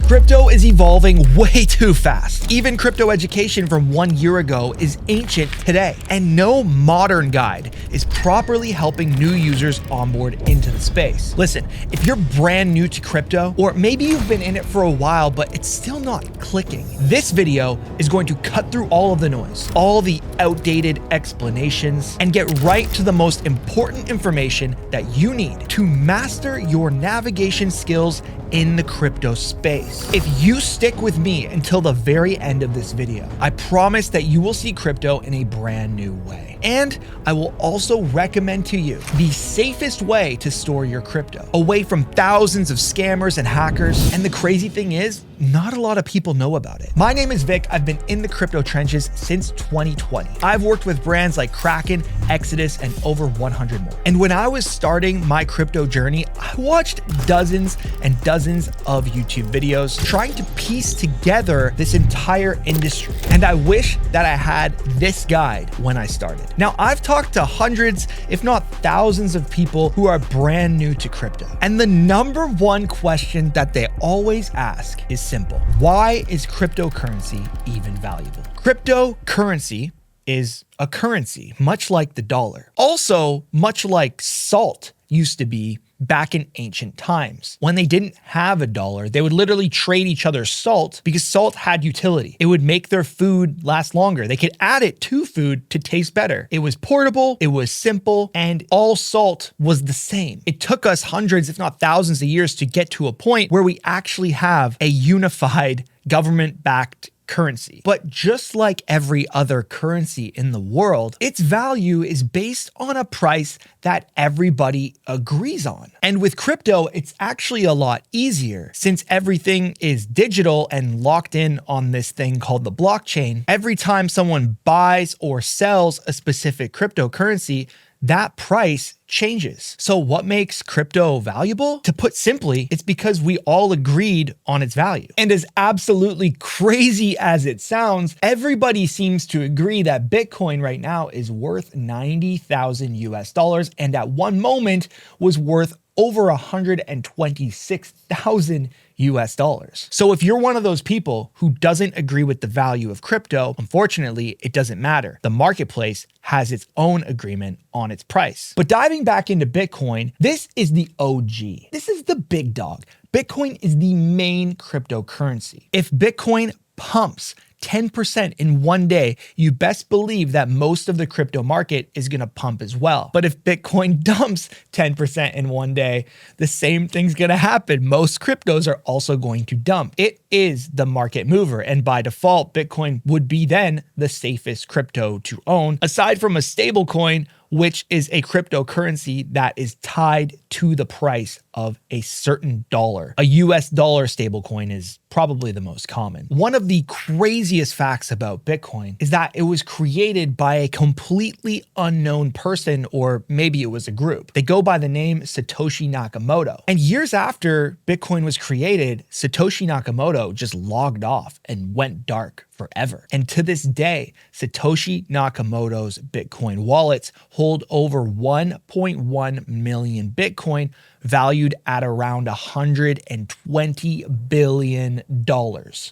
Crypto is evolving way too fast. Even crypto education from 1 year ago is ancient today, and no modern guide is properly helping new users onboard into the space. Listen, if you're brand new to crypto, or maybe you've been in it for a while, but it's still not clicking, this video is going to cut through all of the noise, all the outdated explanations, and get right to the most important information that you need to master your navigation skills in the crypto space. If you stick with me until the very end of this video, I promise that you will see crypto in a brand new way. And I will also recommend to you the safest way to store your crypto, away from thousands of scammers and hackers. And the crazy thing is, not a lot of people know about it. My name is Vic. I've been in the crypto trenches since 2020. I've worked with brands like Kraken, Exodus, and over 100 more. And when I was starting my crypto journey, I watched dozens and dozens of YouTube videos trying to piece together this entire industry. And I wish that I had this guide when I started. Now, I've talked to hundreds, if not thousands of people who are brand new to crypto. And the number one question that they always ask is simple. Why is cryptocurrency even valuable? Cryptocurrency is a currency, much like the dollar. Also, much like salt used to be back in ancient times. When they didn't have a dollar, they would literally trade each other salt because salt had utility. It would make their food last longer. They could add it to food to taste better. It was portable, it was simple, and all salt was the same. It took us hundreds, if not thousands of years to get to a point where we actually have a unified government-backed currency. But just like every other currency in the world, its value is based on a price that everybody agrees on. And with crypto, it's actually a lot easier since everything is digital and locked in on this thing called the blockchain. Every time someone buys or sells a specific cryptocurrency, that price changes. So what makes crypto valuable? To put simply, it's because we all agreed on its value. And as absolutely crazy as it sounds, everybody seems to agree that Bitcoin right now is worth 90,000 US dollars, and at one moment was worth over 126,000 US dollars. So if you're one of those people who doesn't agree with the value of crypto, unfortunately, it doesn't matter. The marketplace has its own agreement on its price. But diving back into Bitcoin, this is the OG. This is the big dog. Bitcoin is the main cryptocurrency. If Bitcoin pumps 10% in one day, you best believe that most of the crypto market is going to pump as well. But if Bitcoin dumps 10% in one day, the same thing's going to happen. Most cryptos are also going to dump. It is the market mover, and by default, Bitcoin would be then the safest crypto to own, aside from a stable coin, which is a cryptocurrency that is tied to the price of a certain dollar. A US dollar stablecoin is probably the most common. One of the craziest facts about Bitcoin is that it was created by a completely unknown person, or maybe it was a group. They go by the name Satoshi Nakamoto. And years after Bitcoin was created, Satoshi Nakamoto just logged off and went dark forever. And to this day, Satoshi Nakamoto's Bitcoin wallets hold over 1.1 million Bitcoin, valued at around $120 billion.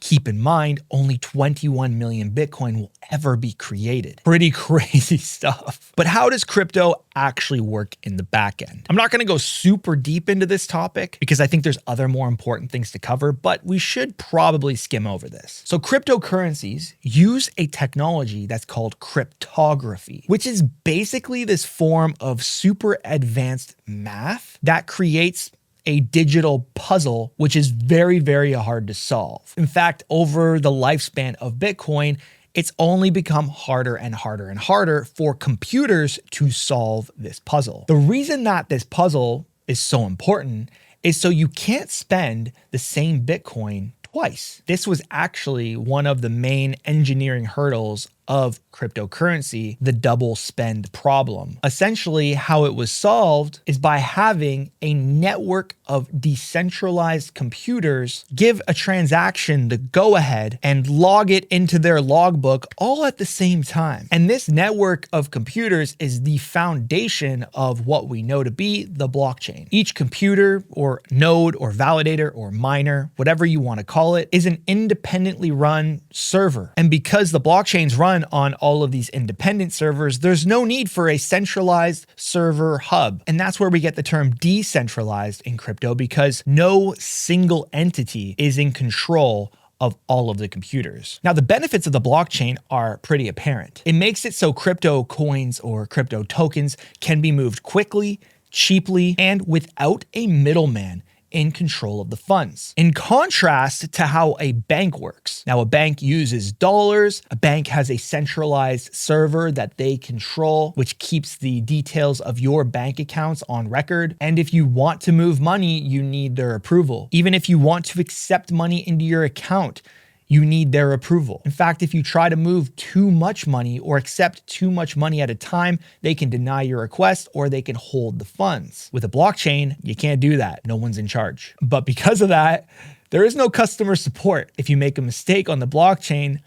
Keep in mind, only 21 million Bitcoin will ever be created. Pretty crazy stuff. But how does crypto actually work in the back end? I'm not going to go super deep into this topic because I think there's other more important things to cover, but we should probably skim over this. So cryptocurrencies use a technology that's called cryptography, which is basically this form of super advanced math that creates a digital puzzle, which is very, very hard to solve. In fact, over the lifespan of Bitcoin, it's only become harder and harder and harder for computers to solve this puzzle. The reason that this puzzle is so important is so you can't spend the same Bitcoin twice. This was actually one of the main engineering hurdles of cryptocurrency, the double spend problem. Essentially, how it was solved is by having a network of decentralized computers give a transaction the go-ahead and log it into their logbook all at the same time. And this network of computers is the foundation of what we know to be the blockchain. Each computer or node or validator or miner, whatever you want to call it, is an independently run server. And because the blockchains run on all of these independent servers, there's no need for a centralized server hub. And that's where we get the term decentralized in crypto, because no single entity is in control of all of the computers. Now, the benefits of the blockchain are pretty apparent. It makes it so crypto coins or crypto tokens can be moved quickly, cheaply, and without a middleman in control of the funds. In contrast to how a bank works. Now, a bank uses dollars. A bank has a centralized server that they control, which keeps the details of your bank accounts on record. And if you want to move money, you need their approval. Even if you want to accept money into your account, you need their approval. In fact, if you try to move too much money or accept too much money at a time, they can deny your request or they can hold the funds. With a blockchain, you can't do that. No one's in charge. But because of that, there is no customer support. If you make a mistake on the blockchain,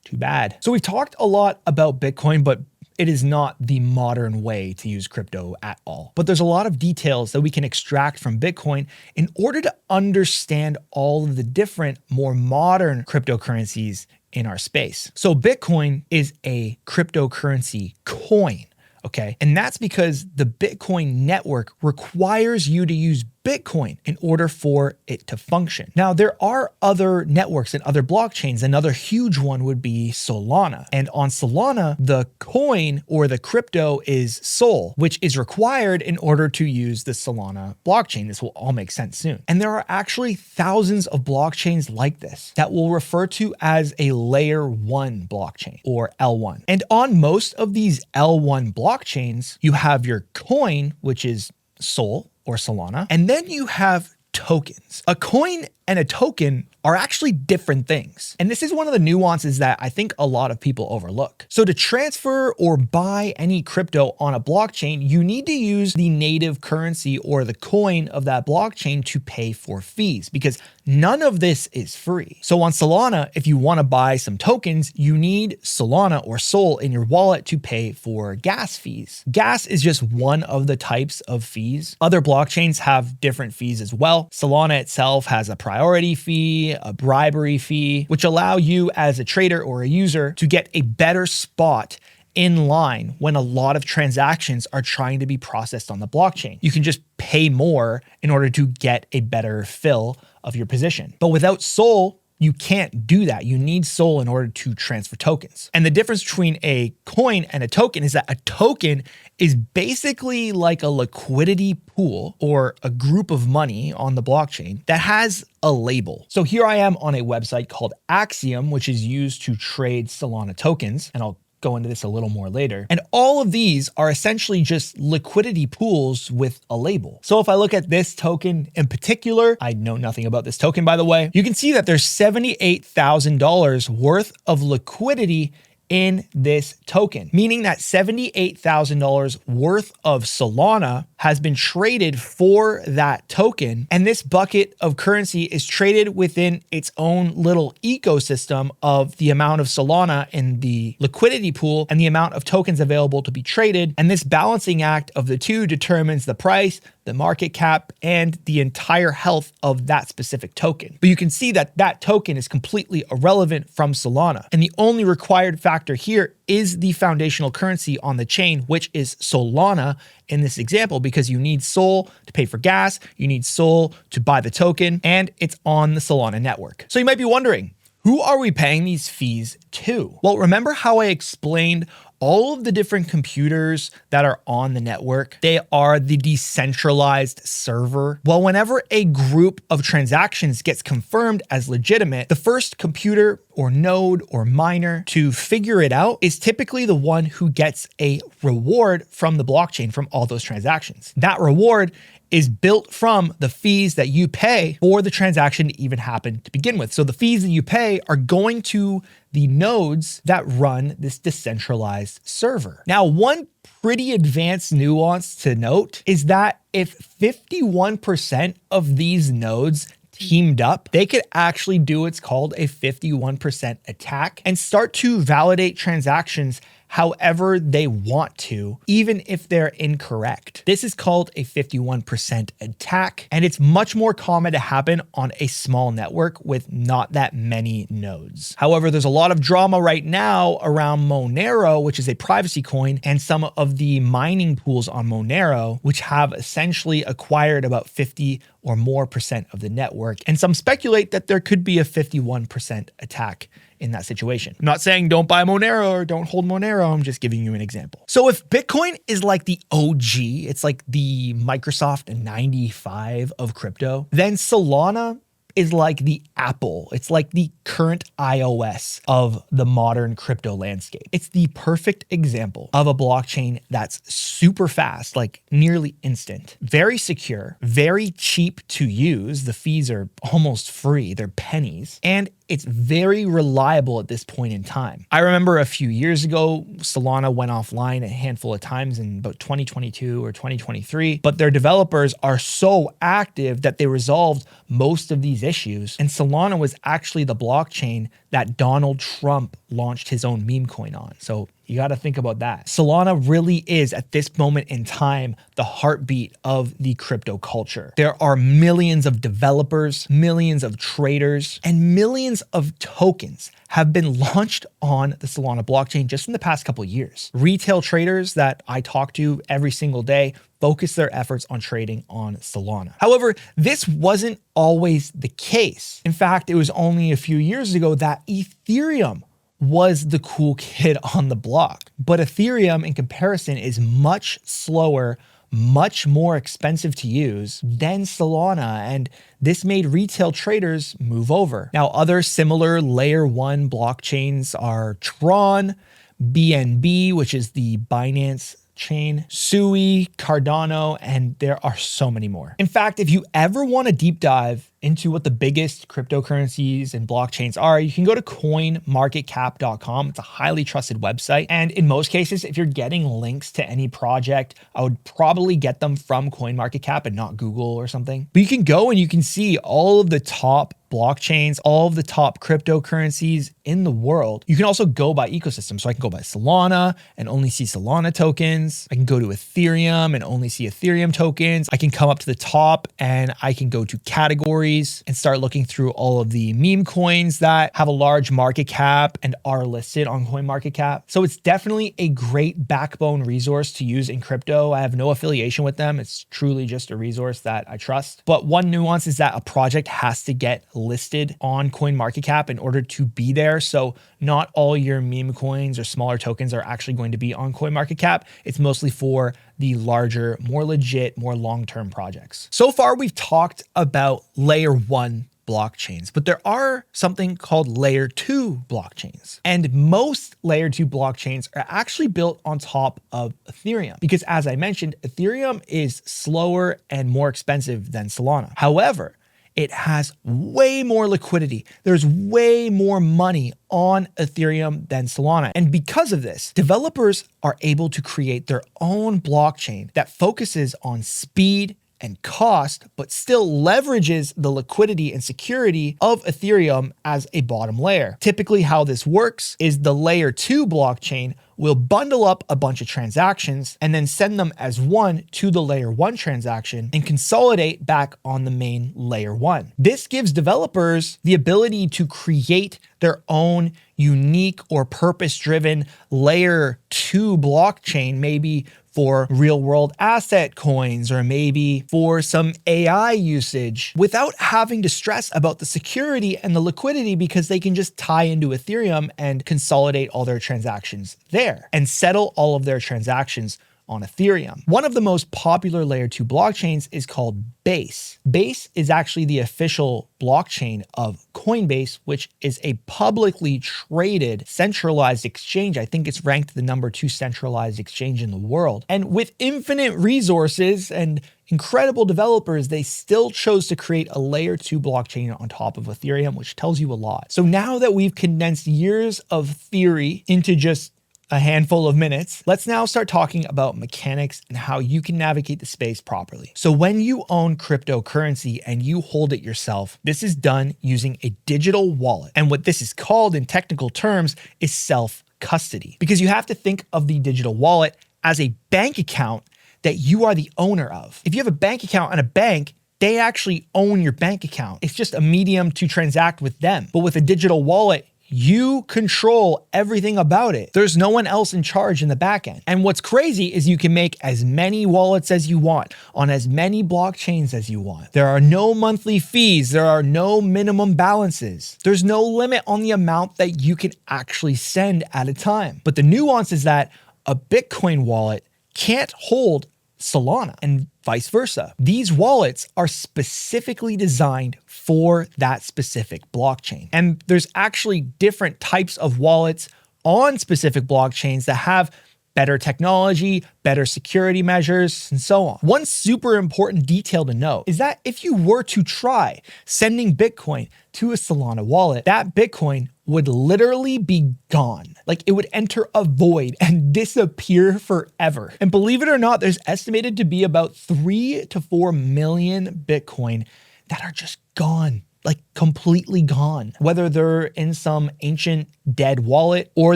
too bad. So we've talked a lot about Bitcoin, but it is not the modern way to use crypto at all. But there's a lot of details that we can extract from Bitcoin in order to understand all of the different, more modern cryptocurrencies in our space. So Bitcoin is a cryptocurrency coin, okay? And that's because the Bitcoin network requires you to use Bitcoin in order for it to function. Now, there are other networks and other blockchains. Another huge one would be Solana. And on Solana, the coin or the crypto is Sol, which is required in order to use the Solana blockchain. This will all make sense soon. And there are actually thousands of blockchains like this that we'll refer to as a layer 1 blockchain or L1. And on most of these L1 blockchains, you have your coin, which is Sol or Solana, and then you have tokens. A coin and a token are actually different things. And this is one of the nuances that I think a lot of people overlook. So to transfer or buy any crypto on a blockchain, you need to use the native currency or the coin of that blockchain to pay for fees, because none of this is free. So on Solana, if you want to buy some tokens, you need Solana or Sol in your wallet to pay for gas fees. Gas is just one of the types of fees. Other blockchains have different fees as well. Solana itself has a priority fee, a bribery fee, which allow you as a trader or a user to get a better spot in line when a lot of transactions are trying to be processed on the blockchain. You can just pay more in order to get a better fill of your position. But without Sol, you can't do that. You need Sol in order to transfer tokens. And the difference between a coin and a token is that a token is basically like a liquidity pool or a group of money on the blockchain that has a label. So here I am on a website called Axiom, which is used to trade Solana tokens, and I'll go into this a little more later. And all of these are essentially just liquidity pools with a label. So if I look at this token in particular, I know nothing about this token, by the way, you can see that there's $78,000 worth of liquidity in this token, meaning that $78,000 worth of Solana has been traded for that token. And this bucket of currency is traded within its own little ecosystem of the amount of Solana in the liquidity pool and the amount of tokens available to be traded. And this balancing act of the two determines the price, the market cap, and the entire health of that specific token. But you can see that that token is completely irrelevant from Solana. And the only required factor here is the foundational currency on the chain, which is Solana in this example, because you need Sol to pay for gas, you need Sol to buy the token, and it's on the Solana network. So you might be wondering, who are we paying these fees to? Well, remember how I explained all of the different computers that are on the network? They are the decentralized server. Well, whenever a group of transactions gets confirmed as legitimate, the first computer or node or miner to figure it out is typically the one who gets a reward from the blockchain from all those transactions. That reward is built from the fees that you pay for the transaction to even happen to begin with. So the fees that you pay are going to the nodes that run this decentralized server. Now, one pretty advanced nuance to note is that if 51% of these nodes teamed up, they could actually do what's called a 51% attack and start to validate transactions however they want to, even if they're incorrect. This is called a 51% attack, and it's much more common to happen on a small network with not that many nodes. However, there's a lot of drama right now around Monero, which is a privacy coin, and some of the mining pools on Monero, which have essentially acquired about 50 or more percent of the network. And some speculate that there could be a 51% attack in that situation. I'm not saying don't buy Monero or don't hold Monero. I'm just giving you an example. So if Bitcoin is like the OG, it's like the Microsoft 95 of crypto, then Solana is like the Apple. It's like the current iOS of the modern crypto landscape. It's the perfect example of a blockchain that's super fast, like nearly instant, very secure, very cheap to use. The fees are almost free. They're pennies. And it's very reliable at this point in time. I remember a few years ago, Solana went offline a handful of times in about 2022 or 2023, but their developers are so active that they resolved most of these issues. And Solana was actually the blockchain that Donald Trump launched his own meme coin on. So you got to think about that. Solana really is, at this moment in time, the heartbeat of the crypto culture. There are millions of developers, millions of traders, and millions of tokens have been launched on the Solana blockchain just in the past couple of years. Retail traders that I talk to every single day focus their efforts on trading on Solana. However, this wasn't always the case. In fact, it was only a few years ago that Ethereum was the cool kid on the block. But Ethereum, in comparison, is much slower, much more expensive to use than Solana, and this made retail traders move over. Now, other similar layer 1 blockchains are Tron, BNB, which is the Binance chain, Sui, Cardano, and there are so many more. In fact, if you ever want to deep dive into what the biggest cryptocurrencies and blockchains are, you can go to coinmarketcap.com. It's a highly trusted website. And in most cases, if you're getting links to any project, I would probably get them from CoinMarketCap and not Google or something. But you can go and you can see all of the top blockchains, all of the top cryptocurrencies in the world. You can also go by ecosystem. So I can go by Solana and only see Solana tokens. I can go to Ethereum and only see Ethereum tokens. I can come up to the top and I can go to categories and start looking through all of the meme coins that have a large market cap and are listed on CoinMarketCap. So it's definitely a great backbone resource to use in crypto. I have no affiliation with them. It's truly just a resource that I trust. But one nuance is that a project has to get listed on CoinMarketCap in order to be there. So not all your meme coins or smaller tokens are actually going to be on CoinMarketCap. It's mostly for the larger, more legit, more long-term projects. So far, we've talked about layer 1 blockchains, but there are something called layer 2 blockchains. And most layer 2 blockchains are actually built on top of Ethereum because, as I mentioned, Ethereum is slower and more expensive than Solana. However, it has way more liquidity. There's way more money on Ethereum than Solana. And because of this, developers are able to create their own blockchain that focuses on speed and cost, but still leverages the liquidity and security of Ethereum as a bottom layer. Typically, how this works is the layer 2 blockchain will bundle up a bunch of transactions and then send them as one to the layer 1 transaction and consolidate back on the main layer 1. This gives developers the ability to create their own unique or purpose-driven layer 2 blockchain, maybe for real world asset coins or maybe for some AI usage without having to stress about the security and the liquidity because they can just tie into Ethereum and consolidate all their transactions there and settle all of their transactions on Ethereum. One of the most popular layer 2 blockchains is called Base. Base is actually the official blockchain of Coinbase, which is a publicly traded centralized exchange. I think it's ranked the number 2 centralized exchange in the world. And with infinite resources and incredible developers, they still chose to create a layer 2 blockchain on top of Ethereum, which tells you a lot. So now that we've condensed years of theory into just a handful of minutes, let's now start talking about mechanics and how you can navigate the space properly. So when you own cryptocurrency and you hold it yourself, this is done using a digital wallet. And what this is called in technical terms is self-custody, because you have to think of the digital wallet as a bank account that you are the owner of. If you have a bank account at a bank, they actually own your bank account. It's just a medium to transact with them. But with a digital wallet, you control everything about it. There's no one else in charge in the back end. And what's crazy is you can make as many wallets as you want on as many blockchains as you want. There are no monthly fees. There are no minimum balances. There's no limit on the amount that you can actually send at a time. But the nuance is that a Bitcoin wallet can't hold Solana and vice versa. These wallets are specifically designed for that specific blockchain. And there's actually different types of wallets on specific blockchains that have better technology, better security measures, and so on. One super important detail to note is that if you were to try sending Bitcoin to a Solana wallet, that Bitcoin would literally be gone. Like it would enter a void and disappear forever. And believe it or not, there's estimated to be about 3 to 4 million Bitcoin that are just gone. Like completely gone, whether they're in some ancient dead wallet or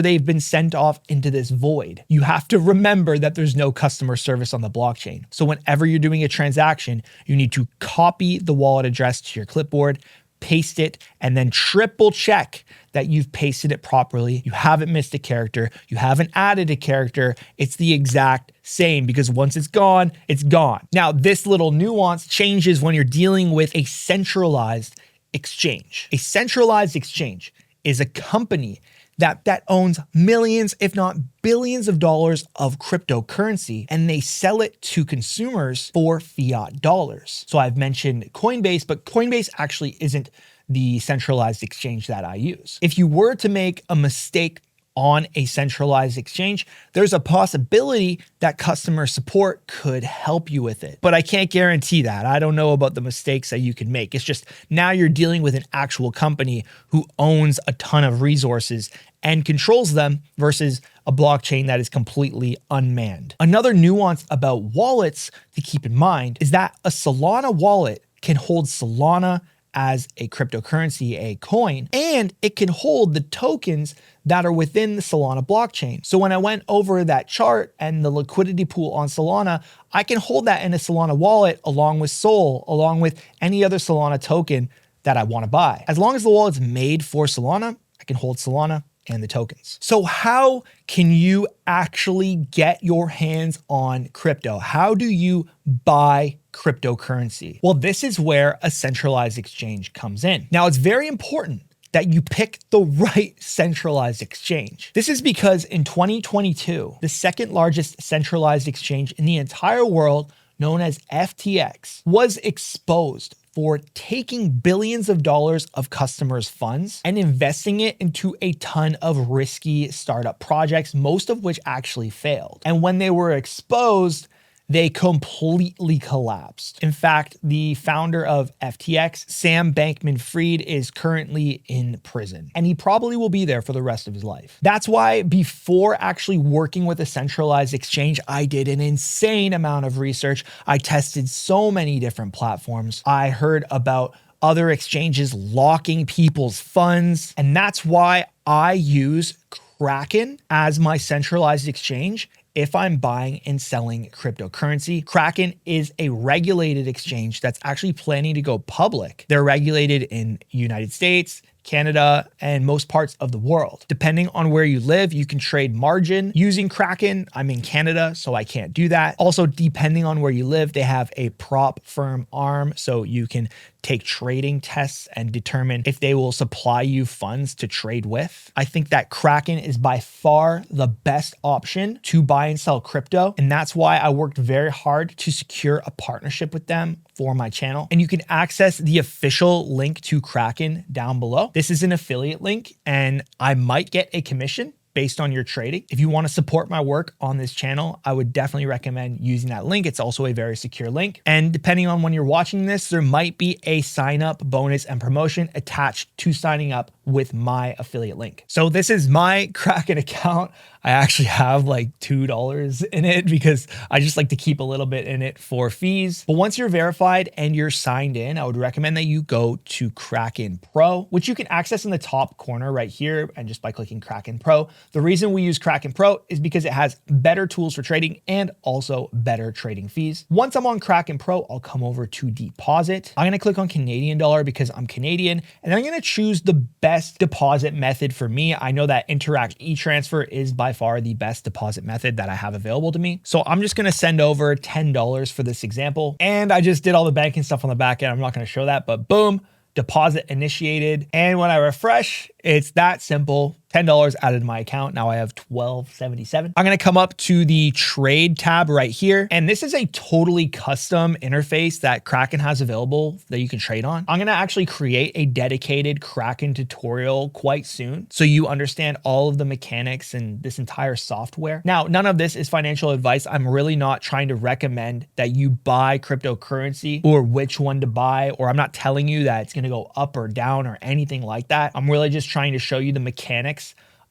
they've been sent off into this void. You have to remember that there's no customer service on the blockchain. So whenever you're doing a transaction, you need to copy the wallet address to your clipboard, paste it, and then triple check that you've pasted it properly. You haven't missed a character. You haven't added a character. It's the exact same, because once it's gone, it's gone. Now, this little nuance changes when you're dealing with a centralized exchange. A centralized exchange is a company that owns millions, if not billions of dollars of cryptocurrency, and they sell it to consumers for fiat dollars. So I've mentioned Coinbase, but Coinbase actually isn't the centralized exchange that I use. If you were to make a mistake on a centralized exchange, there's a possibility that customer support could help you with it. But I can't guarantee that. I don't know about the mistakes that you can make. It's just now you're dealing with an actual company who owns a ton of resources and controls them versus a blockchain that is completely unmanned. Another nuance about wallets to keep in mind is that a Solana wallet can hold Solana as a cryptocurrency, a coin, and it can hold the tokens that are within the Solana blockchain. So when I went over that chart and the liquidity pool on Solana, I can hold that in a Solana wallet along with Sol, along with any other Solana token that I want to buy. As long as the wallet's made for Solana, I can hold Solana and the tokens. So how can you actually get your hands on crypto? How do you buy cryptocurrency? Well, this is where a centralized exchange comes in. Now, it's very important that you pick the right centralized exchange. This is because in 2022, the second largest centralized exchange in the entire world, known as FTX, was exposed for taking billions of dollars of customers' funds and investing it into a ton of risky startup projects, most of which actually failed. And when they were exposed, they completely collapsed. In fact, the founder of FTX, Sam Bankman-Fried, is currently in prison, and he probably will be there for the rest of his life. That's why before actually working with a centralized exchange, I did an insane amount of research. I tested so many different platforms. I heard about other exchanges locking people's funds, and that's why I use Kraken as my centralized exchange if I'm buying and selling cryptocurrency. Kraken is a regulated exchange that's actually planning to go public. They're regulated in the United States, Canada, and most parts of the world. Depending on where you live, you can trade margin using Kraken. I'm in Canada, so I can't do that. Also, depending on where you live, they have a prop firm arm, so you can take trading tests and determine if they will supply you funds to trade with. I think that Kraken is by far the best option to buy and sell crypto. And that's why I worked very hard to secure a partnership with them for my channel. And you can access the official link to Kraken down below. This is an affiliate link and I might get a commission based on your trading. If you want to support my work on this channel, I would definitely recommend using that link. It's also a very secure link. And depending on when you're watching this, there might be a sign up bonus and promotion attached to signing up with my affiliate link. So this is my Kraken account. I actually have like $2 in it because I just like to keep a little bit in it for fees. But once you're verified and you're signed in, I would recommend that you go to Kraken Pro, which you can access in the top corner right here. And just by clicking Kraken Pro, the reason we use Kraken Pro is because it has better tools for trading and also better trading fees. Once I'm on Kraken Pro, I'll come over to deposit. I'm gonna click on Canadian dollar because I'm Canadian, and I'm gonna choose the best deposit method for me. I know that Interact e-transfer is by far the best deposit method that I have available to me. So I'm just gonna send over $10 for this example. And I just did all the banking stuff on the back end. I'm not gonna show that, but boom, deposit initiated. And when I refresh, it's that simple. $10 added to my account. Now I have $12.77. I'm going to come up to the trade tab right here. And this is a totally custom interface that Kraken has available that you can trade on. I'm going to actually create a dedicated Kraken tutorial quite soon, so you understand all of the mechanics and this entire software. Now, none of this is financial advice. I'm really not trying to recommend that you buy cryptocurrency or which one to buy, or I'm not telling you that it's going to go up or down or anything like that. I'm really just trying to show you the mechanics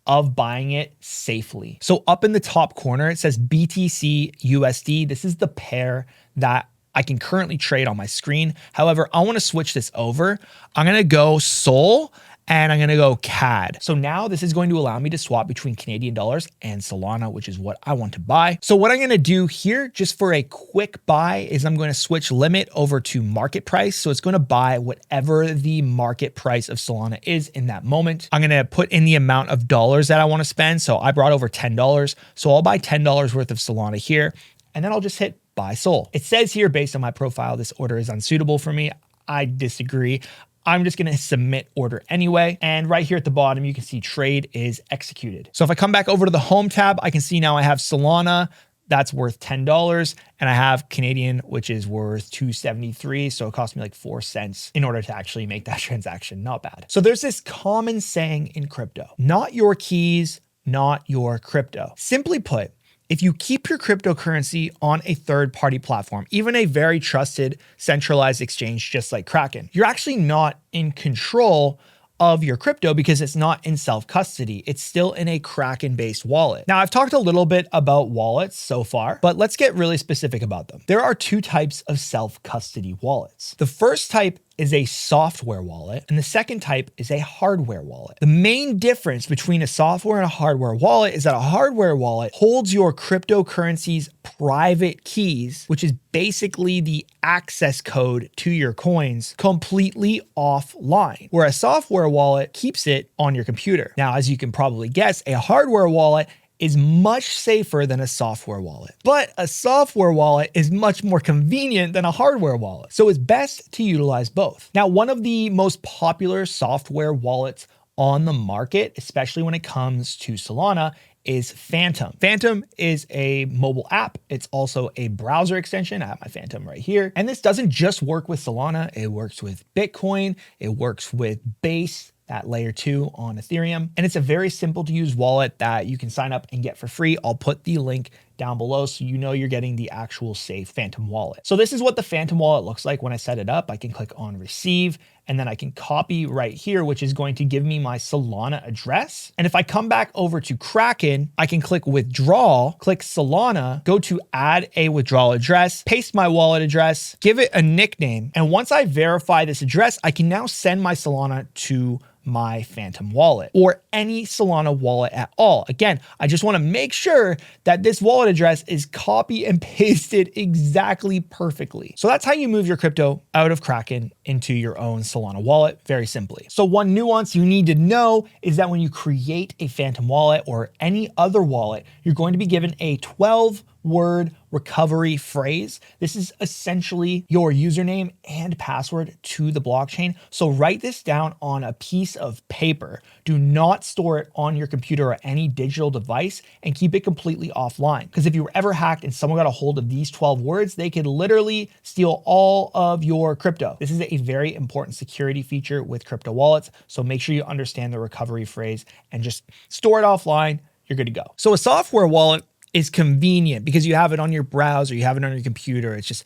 of buying it safely. So up in the top corner, it says BTC USD. This is the pair that I can currently trade on my screen. However, I want to switch this over. I'm going to go Sol and I'm going to go CAD. So now this is going to allow me to swap between Canadian dollars and Solana, which is what I want to buy. So what I'm going to do here, just for a quick buy, is I'm going to switch limit over to market price. So it's going to buy whatever the market price of Solana is in that moment. I'm going to put in the amount of dollars that I want to spend. So I brought over $10. So I'll buy $10 worth of Solana here, and then I'll just hit buy Sol. It says here, based on my profile, this order is unsuitable for me. I disagree. I'm just going to submit order anyway. And right here at the bottom, you can see trade is executed. So if I come back over to the home tab, I can see now I have Solana that's worth $10 and I have Canadian, which is worth $2.73. So it cost me like 4 cents in order to actually make that transaction. Not bad. So there's this common saying in crypto, not your keys, not your crypto. Simply put, if you keep your cryptocurrency on a third-party platform, even a very trusted centralized exchange just like Kraken, you're actually not in control of your crypto because it's not in self-custody. It's still in a Kraken-based wallet. Now, I've talked a little bit about wallets so far, but let's get really specific about them. There are 2 types of self-custody wallets. The first type is a software wallet, and the second type is a hardware wallet. The main difference between a software and a hardware wallet is that a hardware wallet holds your cryptocurrency's private keys, which is basically the access code to your coins, completely offline, where a software wallet keeps it on your computer. Now, as you can probably guess, a hardware wallet is much safer than a software wallet. But a software wallet is much more convenient than a hardware wallet. So it's best to utilize both. Now, one of the most popular software wallets on the market, especially when it comes to Solana, is Phantom. Phantom is a mobile app. It's also a browser extension. I have my Phantom right here. And this doesn't just work with Solana. It works with Bitcoin. It works with Base, that layer 2 on Ethereum. And it's a very simple to use wallet that you can sign up and get for free. I'll put the link down below so you know you're getting the actual safe Phantom wallet. So this is what the Phantom wallet looks like when I set it up. I can click on receive, and then I can copy right here, which is going to give me my Solana address. And if I come back over to Kraken, I can click withdraw, click Solana, go to add a withdrawal address, paste my wallet address, give it a nickname. And once I verify this address, I can now send my Solana to my Phantom wallet or any Solana wallet at all. Again, I just want to make sure that this wallet address is copy and pasted exactly perfectly. So that's how you move your crypto out of Kraken into your own Solana wallet, very simply. So one nuance you need to know is that when you create a Phantom wallet or any other wallet, you're going to be given a 12 12-word recovery phrase. This is essentially your username and password to the blockchain. So write this down on a piece of paper. Do not store it on your computer or any digital device, and keep it completely offline. Because if you were ever hacked and someone got a hold of these 12 words, they could literally steal all of your crypto. This is a very important security feature with crypto wallets. So make sure you understand the recovery phrase and just store it offline. You're good to go. So a software wallet is convenient because you have it on your browser, you have it on your computer. It's just,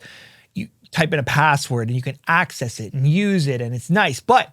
you type in a password and you can access it and use it, and it's nice. But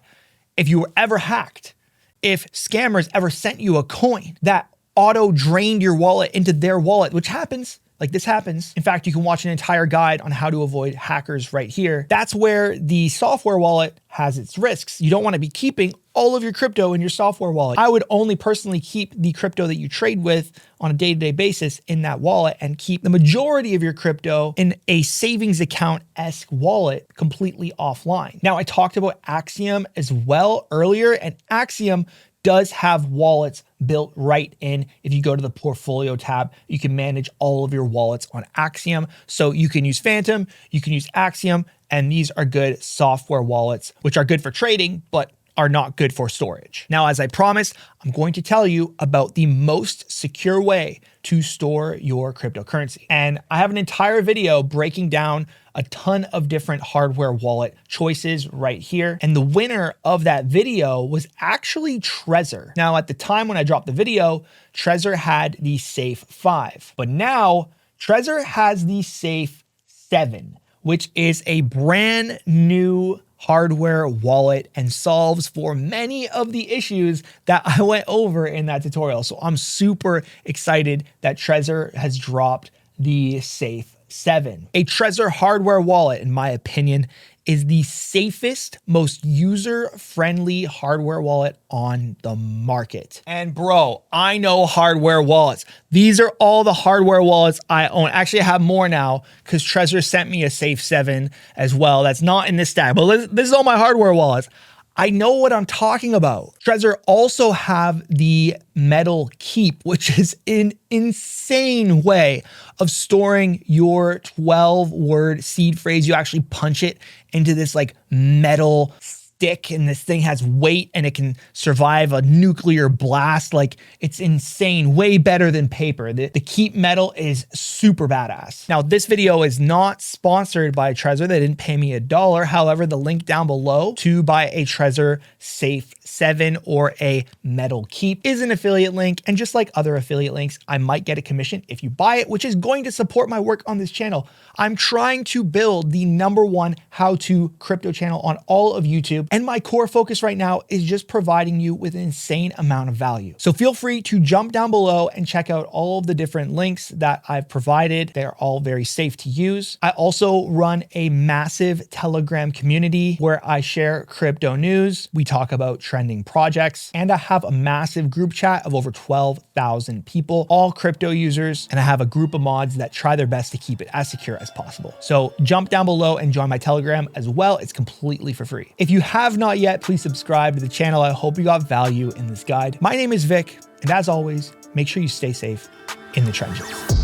if you were ever hacked, if scammers ever sent you a coin that auto drained your wallet into their wallet, which happens, like this happens. In fact, you can watch an entire guide on how to avoid hackers right here. That's where the software wallet has its risks. You don't want to be keeping all of your crypto in your software wallet. I would only personally keep the crypto that you trade with on a day-to-day basis in that wallet, and keep the majority of your crypto in a savings account-esque wallet completely offline. Now, I talked about Axiom as well earlier, and Axiom does have wallets built right in. If you go to the portfolio tab, you can manage all of your wallets on Axiom. So you can use Phantom, you can use Axiom, and these are good software wallets, which are good for trading, but are not good for storage. Now, as I promised, I'm going to tell you about the most secure way to store your cryptocurrency. And I have an entire video breaking down a ton of different hardware wallet choices right here. And the winner of that video was actually Trezor. Now, at the time when I dropped the video, Trezor had the Safe 5, but now Trezor has the Safe 7, which is a brand new hardware wallet and solves for many of the issues that I went over in that tutorial. So I'm super excited that Trezor has dropped the Safe 7. A Trezor hardware wallet, in my opinion, is the safest, most user-friendly hardware wallet on the market. And bro, I know hardware wallets. These are all the hardware wallets I own. Actually, I have more now because Trezor sent me a Safe 7 as well. That's not in this stack, but this is all my hardware wallets. I know what I'm talking about. Trezor also have the metal keep, which is an insane way of storing your 12-word seed phrase. You actually punch it into this like metal stick, and this thing has weight and it can survive a nuclear blast. Like, it's insane, way better than paper. The keep metal is super badass. Now, this video is not sponsored by Trezor. They didn't pay me $1. However, the link down below to buy a Trezor Safe 7 or a metal keep is an affiliate link. And just like other affiliate links, I might get a commission if you buy it, which is going to support my work on this channel. I'm trying to build the #1 how-to crypto channel on all of YouTube. And my core focus right now is just providing you with an insane amount of value. So feel free to jump down below and check out all of the different links that I've provided. They're all very safe to use. I also run a massive Telegram community where I share crypto news. We talk about trending projects, and I have a massive group chat of over 12,000 people, all crypto users. And I have a group of mods that try their best to keep it as secure as possible. So jump down below and join my Telegram as well. It's completely for free. If you have not yet, please subscribe to the channel. I hope you got value in this guide. My name is Vic, and as always, make sure you stay safe in the trenches.